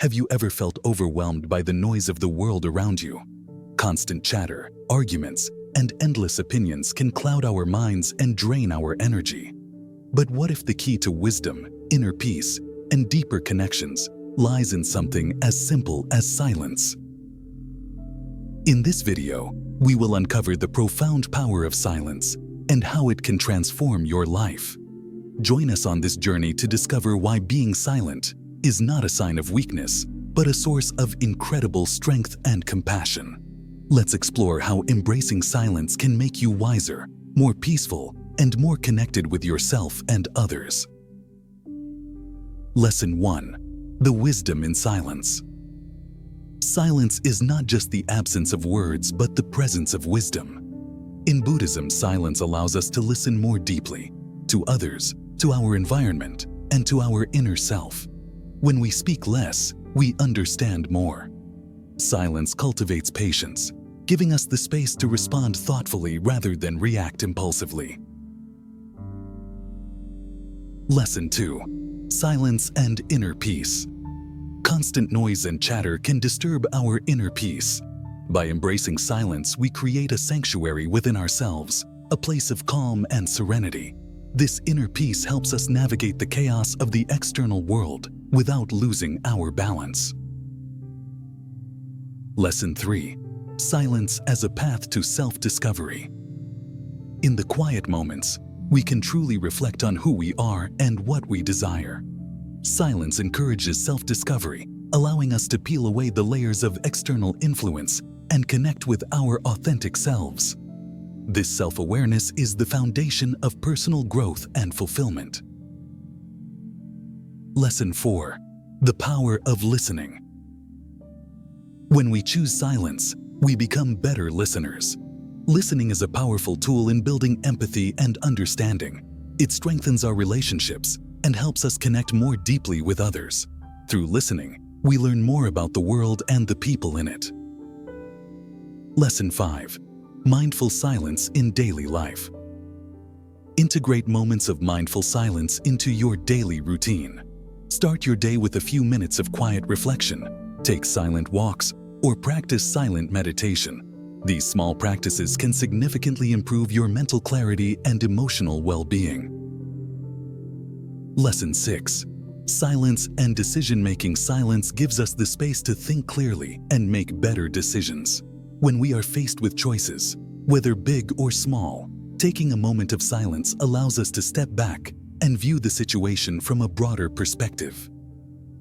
Have you ever felt overwhelmed by the noise of the world around you? Constant chatter, arguments, and endless opinions can cloud our minds and drain our energy. But what if the key to wisdom, inner peace, and deeper connections lies in something as simple as silence? In this video, we will uncover the profound power of silence and how it can transform your life. Join us on this journey to discover why being silent is not a sign of weakness, but a source of incredible strength and compassion. Let's explore how embracing silence can make you wiser, more peaceful, and more connected with yourself and others. Lesson 1. The wisdom in silence. Silence is not just the absence of words, but the presence of wisdom. In Buddhism, silence allows us to listen more deeply to others, to our environment, and to our inner self. When we speak less, we understand more. Silence cultivates patience, giving us the space to respond thoughtfully rather than react impulsively. Lesson 2. Silence and inner peace. Constant noise and chatter can disturb our inner peace. By embracing silence, we create a sanctuary within ourselves, a place of calm and serenity. This inner peace helps us navigate the chaos of the external world without losing our balance. Lesson 3. Silence as a path to self-discovery. In the quiet moments, we can truly reflect on who we are and what we desire. Silence encourages self-discovery, allowing us to peel away the layers of external influence and connect with our authentic selves. This self-awareness is the foundation of personal growth and fulfillment. Lesson 4. The power of listening. When we choose silence, we become better listeners. Listening is a powerful tool in building empathy and understanding. It strengthens our relationships and helps us connect more deeply with others. Through listening, we learn more about the world and the people in it. Lesson 5. Mindful silence in daily life. Integrate moments of mindful silence into your daily routine. Start your day with a few minutes of quiet reflection, take silent walks, or practice silent meditation. These small practices can significantly improve your mental clarity and emotional well-being. Lesson 6. Silence and decision-making. Silence gives us the space to think clearly and make better decisions. When we are faced with choices, whether big or small, taking a moment of silence allows us to step back and view the situation from a broader perspective.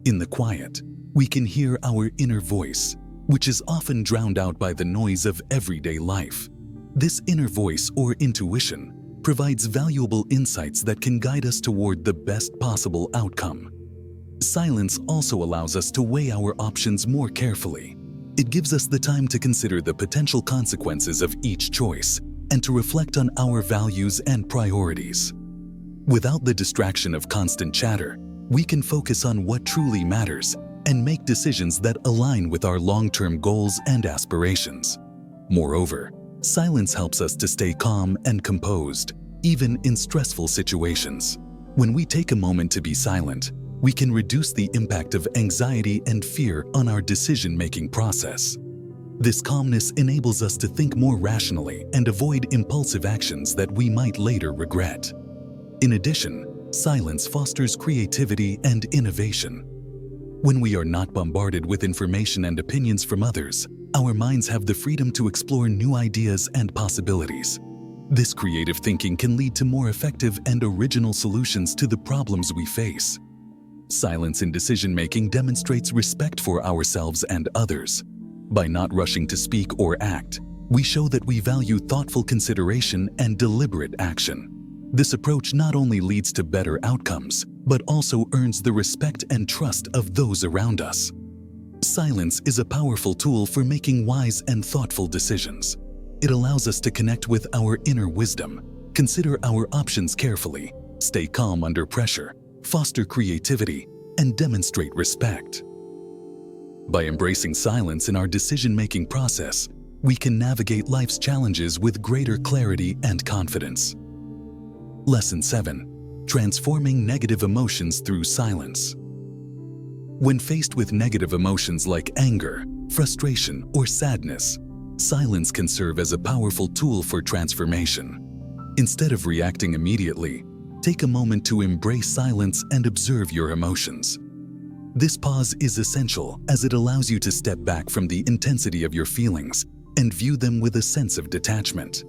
In the quiet, we can hear our inner voice, which is often drowned out by the noise of everyday life. This inner voice or intuition provides valuable insights that can guide us toward the best possible outcome. Silence also allows us to weigh our options more carefully. It gives us the time to consider the potential consequences of each choice and to reflect on our values and priorities. Without the distraction of constant chatter, we can focus on what truly matters and make decisions that align with our long-term goals and aspirations. Moreover, silence helps us to stay calm and composed, even in stressful situations. When we take a moment to be silent, we can reduce the impact of anxiety and fear on our decision-making process. This calmness enables us to think more rationally and avoid impulsive actions that we might later regret. In addition, silence fosters creativity and innovation. When we are not bombarded with information and opinions from others, our minds have the freedom to explore new ideas and possibilities. This creative thinking can lead to more effective and original solutions to the problems we face. Silence in decision-making demonstrates respect for ourselves and others. By not rushing to speak or act, we show that we value thoughtful consideration and deliberate action. This approach not only leads to better outcomes, but also earns the respect and trust of those around us. Silence is a powerful tool for making wise and thoughtful decisions. It allows us to connect with our inner wisdom, consider our options carefully, stay calm under pressure, foster creativity, and demonstrate respect. By embracing silence in our decision-making process, we can navigate life's challenges with greater clarity and confidence. Lesson 7. Transforming negative emotions through silence. When faced with negative emotions like anger, frustration, or sadness, silence can serve as a powerful tool for transformation. Instead of reacting immediately, take a moment to embrace silence and observe your emotions. This pause is essential as it allows you to step back from the intensity of your feelings and view them with a sense of detachment.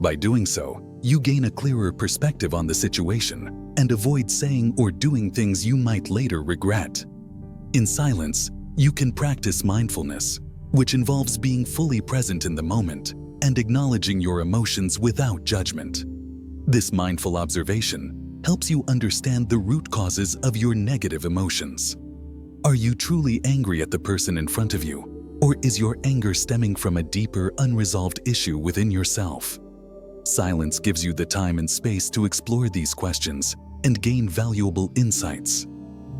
By doing so, you gain a clearer perspective on the situation and avoid saying or doing things you might later regret. In silence, you can practice mindfulness, which involves being fully present in the moment and acknowledging your emotions without judgment. This mindful observation helps you understand the root causes of your negative emotions. Are you truly angry at the person in front of you, or is your anger stemming from a deeper, unresolved issue within yourself? Silence gives you the time and space to explore these questions and gain valuable insights.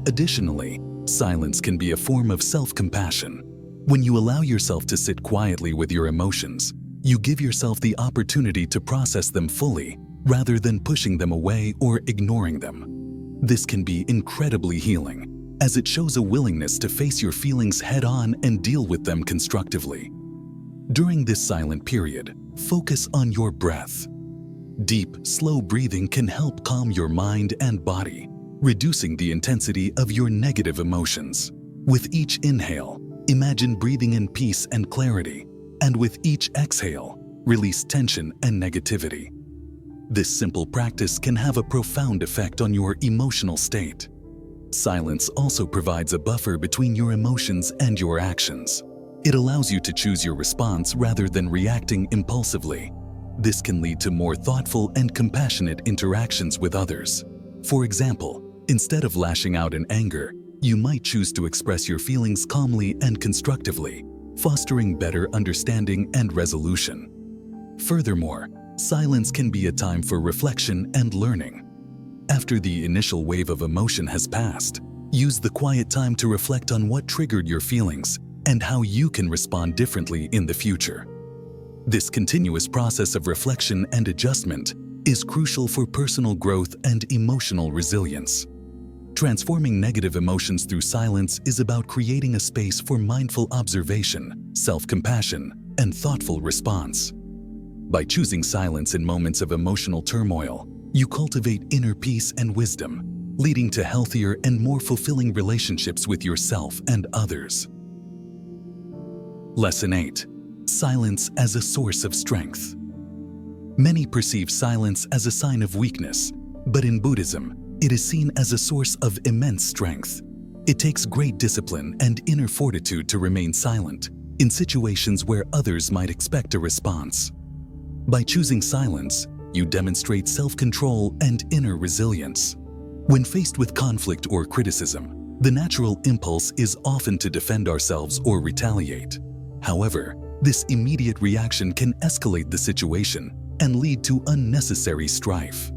Additionally, silence can be a form of self-compassion. When you allow yourself to sit quietly with your emotions, you give yourself the opportunity to process them fully rather than pushing them away or ignoring them. This can be incredibly healing, as it shows a willingness to face your feelings head-on and deal with them constructively. During this silent period, focus on your breath. Deep, slow breathing can help calm your mind and body, reducing the intensity of your negative emotions. With each inhale, imagine breathing in peace and clarity, and with each exhale, release tension and negativity. This simple practice can have a profound effect on your emotional state. Silence also provides a buffer between your emotions and your actions. It allows you to choose your response rather than reacting impulsively. This can lead to more thoughtful and compassionate interactions with others. For example, instead of lashing out in anger, you might choose to express your feelings calmly and constructively, fostering better understanding and resolution. Furthermore, silence can be a time for reflection and learning. After the initial wave of emotion has passed, use the quiet time to reflect on what triggered your feelings and how you can respond differently in the future. This continuous process of reflection and adjustment is crucial for personal growth and emotional resilience. Transforming negative emotions through silence is about creating a space for mindful observation, self-compassion, and thoughtful response. By choosing silence in moments of emotional turmoil, you cultivate inner peace and wisdom, leading to healthier and more fulfilling relationships with yourself and others. Lesson 8. Silence as a source of strength. Many perceive silence as a sign of weakness, but in Buddhism, it is seen as a source of immense strength. It takes great discipline and inner fortitude to remain silent in situations where others might expect a response. By choosing silence, you demonstrate self-control and inner resilience. When faced with conflict or criticism, the natural impulse is often to defend ourselves or retaliate. However, this immediate reaction can escalate the situation and lead to unnecessary strife.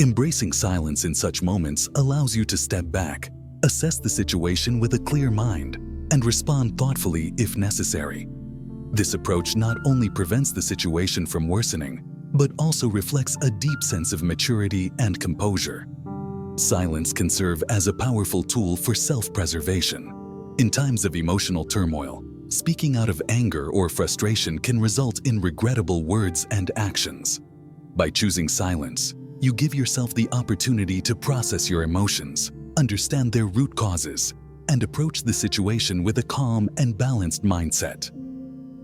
Embracing silence in such moments allows you to step back, assess the situation with a clear mind, and respond thoughtfully if necessary. This approach not only prevents the situation from worsening, but also reflects a deep sense of maturity and composure. Silence can serve as a powerful tool for self-preservation. In times of emotional turmoil, speaking out of anger or frustration can result in regrettable words and actions. By choosing silence, you give yourself the opportunity to process your emotions, understand their root causes, and approach the situation with a calm and balanced mindset.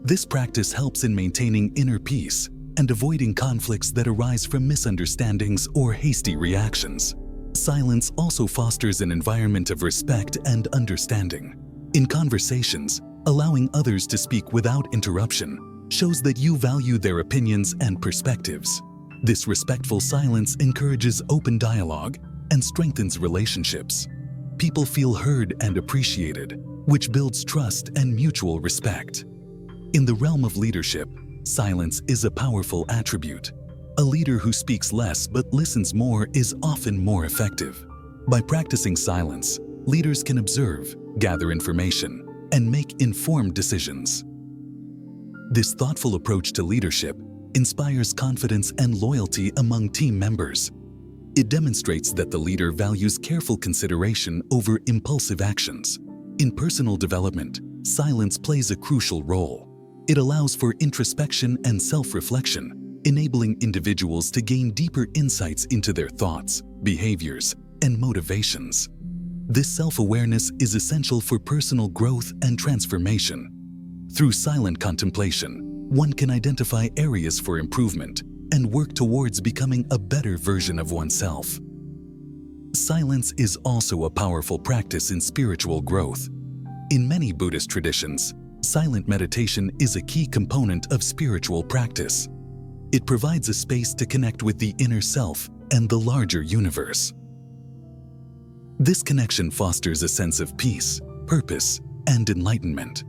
This practice helps in maintaining inner peace and avoiding conflicts that arise from misunderstandings or hasty reactions. Silence also fosters an environment of respect and understanding. In conversations, allowing others to speak without interruption shows that you value their opinions and perspectives. This respectful silence encourages open dialogue and strengthens relationships. People feel heard and appreciated, which builds trust and mutual respect. In the realm of leadership, silence is a powerful attribute. A leader who speaks less but listens more is often more effective. By practicing silence, leaders can observe, gather information, and make informed decisions. This thoughtful approach to leadership inspires confidence and loyalty among team members. It demonstrates that the leader values careful consideration over impulsive actions, In personal development, silence plays a crucial role. It allows for introspection and self-reflection, enabling individuals to gain deeper insights into their thoughts, behaviors, and motivations. This self-awareness is essential for personal growth and transformation. Through silent contemplation, one can identify areas for improvement and work towards becoming a better version of oneself. Silence is also a powerful practice in spiritual growth. In many Buddhist traditions, silent meditation is a key component of spiritual practice. It provides a space to connect with the inner self and the larger universe. This connection fosters a sense of peace, purpose, and enlightenment.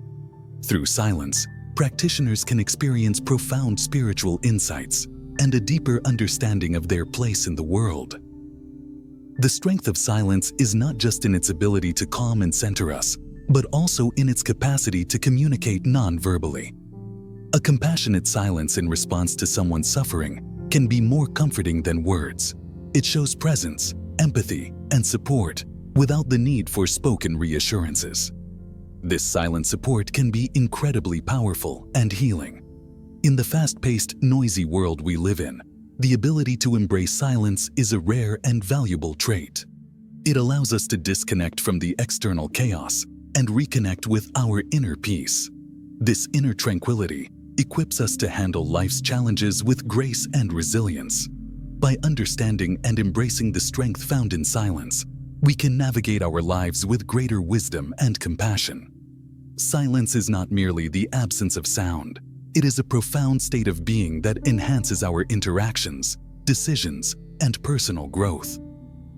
Through silence, practitioners can experience profound spiritual insights and a deeper understanding of their place in the world. The strength of silence is not just in its ability to calm and center us, but also in its capacity to communicate non-verbally. A compassionate silence in response to someone's suffering can be more comforting than words. It shows presence, empathy, and support without the need for spoken reassurances. This silent support can be incredibly powerful and healing. In the fast-paced, noisy world we live in, the ability to embrace silence is a rare and valuable trait. It allows us to disconnect from the external chaos and reconnect with our inner peace. This inner tranquility equips us to handle life's challenges with grace and resilience. By understanding and embracing the strength found in silence, we can navigate our lives with greater wisdom and compassion. Silence is not merely the absence of sound. It is a profound state of being that enhances our interactions, decisions, and personal growth.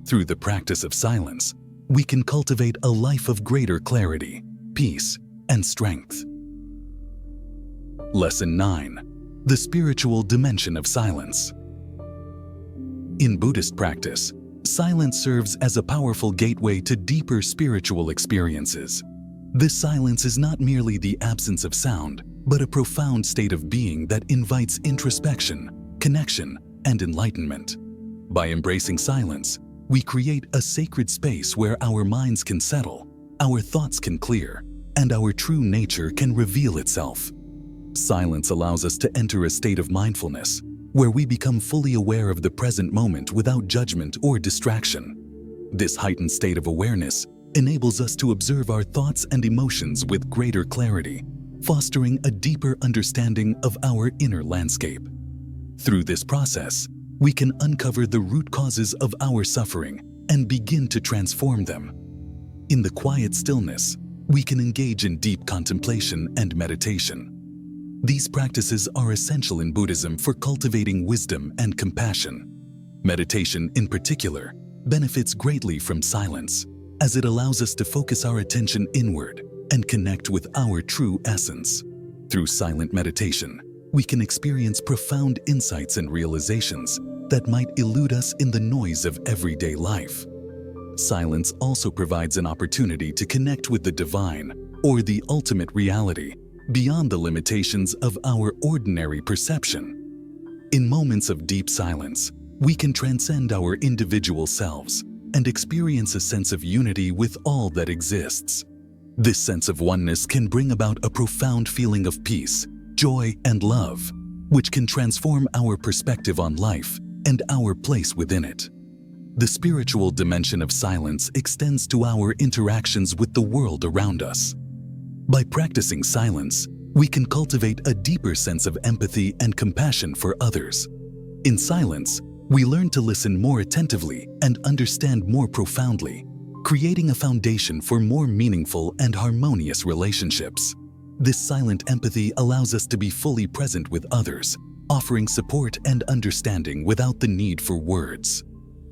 Through the practice of silence, we can cultivate a life of greater clarity, peace, and strength. Lesson 9. The spiritual dimension of silence. In Buddhist practice, silence serves as a powerful gateway to deeper spiritual experiences. This silence is not merely the absence of sound, but a profound state of being that invites introspection, connection, and enlightenment. By embracing silence, we create a sacred space where our minds can settle, our thoughts can clear, and our true nature can reveal itself. Silence allows us to enter a state of mindfulness, where we become fully aware of the present moment without judgment or distraction. This heightened state of awareness enables us to observe our thoughts and emotions with greater clarity, fostering a deeper understanding of our inner landscape. Through this process, we can uncover the root causes of our suffering and begin to transform them. In the quiet stillness, we can engage in deep contemplation and meditation. These practices are essential in Buddhism for cultivating wisdom and compassion. Meditation, in particular, benefits greatly from silence, as it allows us to focus our attention inward and connect with our true essence. Through silent meditation, we can experience profound insights and realizations that might elude us in the noise of everyday life. Silence also provides an opportunity to connect with the divine, or the ultimate reality, beyond the limitations of our ordinary perception. In moments of deep silence, we can transcend our individual selves and experience a sense of unity with all that exists. This sense of oneness can bring about a profound feeling of peace, joy, and love, which can transform our perspective on life and our place within it. The spiritual dimension of silence extends to our interactions with the world around us. By practicing silence, we can cultivate a deeper sense of empathy and compassion for others. In silence, we learn to listen more attentively and understand more profoundly, creating a foundation for more meaningful and harmonious relationships. This silent empathy allows us to be fully present with others, offering support and understanding without the need for words.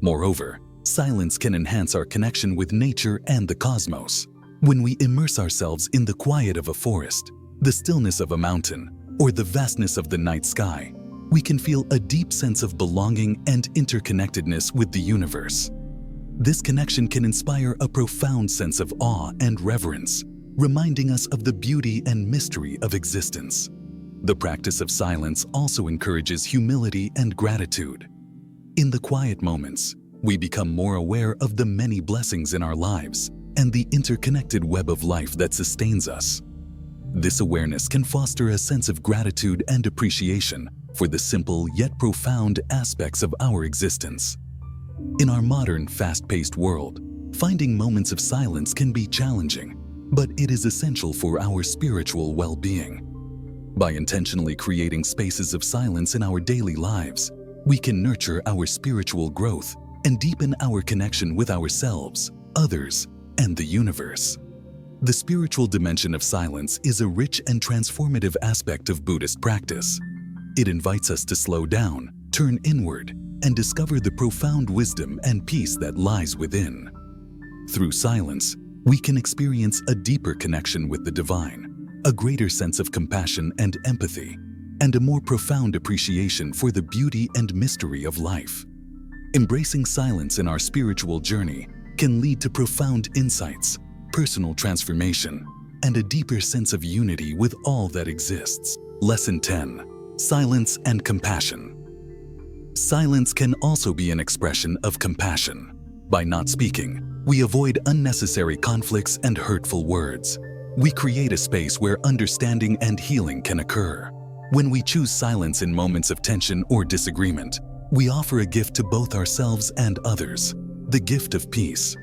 Moreover, silence can enhance our connection with nature and the cosmos. When we immerse ourselves in the quiet of a forest, the stillness of a mountain, or the vastness of the night sky, we can feel a deep sense of belonging and interconnectedness with the universe. This connection can inspire a profound sense of awe and reverence, reminding us of the beauty and mystery of existence. The practice of silence also encourages humility and gratitude. In the quiet moments, we become more aware of the many blessings in our lives and the interconnected web of life that sustains us. This awareness can foster a sense of gratitude and appreciation for the simple yet profound aspects of our existence. In our modern, fast-paced world, finding moments of silence can be challenging, but it is essential for our spiritual well-being. By intentionally creating spaces of silence in our daily lives, we can nurture our spiritual growth and deepen our connection with ourselves, others, and the universe. The spiritual dimension of silence is a rich and transformative aspect of Buddhist practice. It invites us to slow down, turn inward, and discover the profound wisdom and peace that lies within. Through silence, we can experience a deeper connection with the divine, a greater sense of compassion and empathy, and a more profound appreciation for the beauty and mystery of life. Embracing silence in our spiritual journey can lead to profound insights, personal transformation, and a deeper sense of unity with all that exists. Lesson 10. Silence and compassion. Silence can also be an expression of compassion. By not speaking, we avoid unnecessary conflicts and hurtful words. We create a space where understanding and healing can occur. When we choose silence in moments of tension or disagreement, we offer a gift to both ourselves and others, the gift of peace.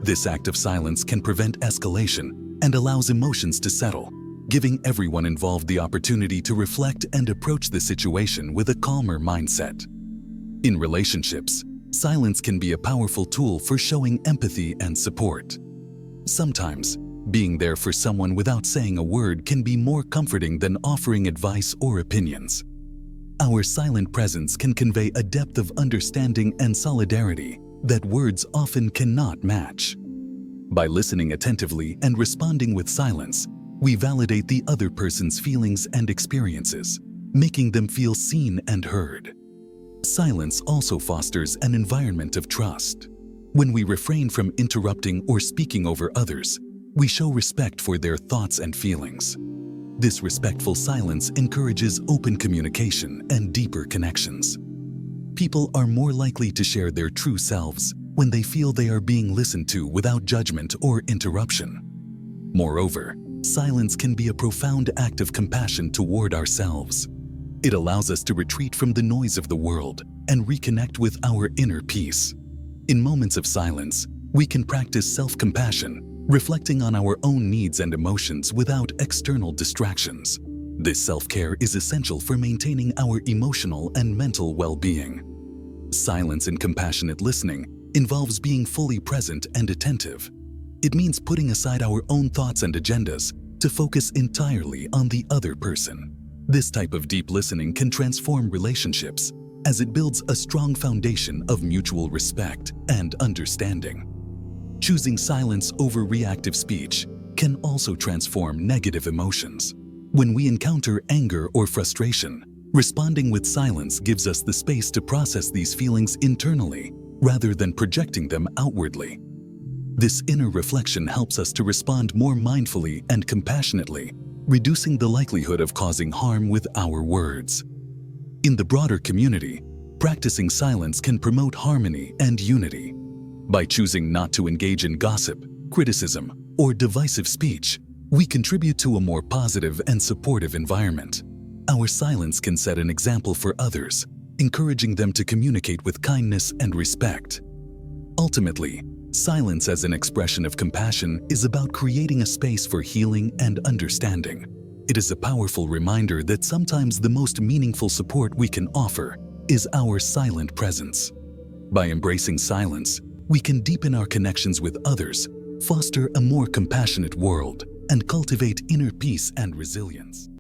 This act of silence can prevent escalation and allows emotions to settle, giving everyone involved the opportunity to reflect and approach the situation with a calmer mindset. In relationships, silence can be a powerful tool for showing empathy and support. Sometimes, being there for someone without saying a word can be more comforting than offering advice or opinions. Our silent presence can convey a depth of understanding and solidarity that words often cannot match. By listening attentively and responding with silence, we validate the other person's feelings and experiences, making them feel seen and heard. Silence also fosters an environment of trust. When we refrain from interrupting or speaking over others, we show respect for their thoughts and feelings. This respectful silence encourages open communication and deeper connections. People are more likely to share their true selves when they feel they are being listened to without judgment or interruption. Moreover, silence can be a profound act of compassion toward ourselves. It allows us to retreat from the noise of the world and reconnect with our inner peace. In moments of silence, we can practice self-compassion, reflecting on our own needs and emotions without external distractions. This self-care is essential for maintaining our emotional and mental well-being. Silence and compassionate listening involves being fully present and attentive. It means putting aside our own thoughts and agendas to focus entirely on the other person. This type of deep listening can transform relationships as it builds a strong foundation of mutual respect and understanding. Choosing silence over reactive speech can also transform negative emotions. When we encounter anger or frustration, responding with silence gives us the space to process these feelings internally rather than projecting them outwardly. This inner reflection helps us to respond more mindfully and compassionately, reducing the likelihood of causing harm with our words. In the broader community, practicing silence can promote harmony and unity. By choosing not to engage in gossip, criticism, or divisive speech, we contribute to a more positive and supportive environment. Our silence can set an example for others, encouraging them to communicate with kindness and respect. Ultimately, silence as an expression of compassion is about creating a space for healing and understanding. It is a powerful reminder that sometimes the most meaningful support we can offer is our silent presence. By embracing silence, we can deepen our connections with others, foster a more compassionate world, and cultivate inner peace and resilience.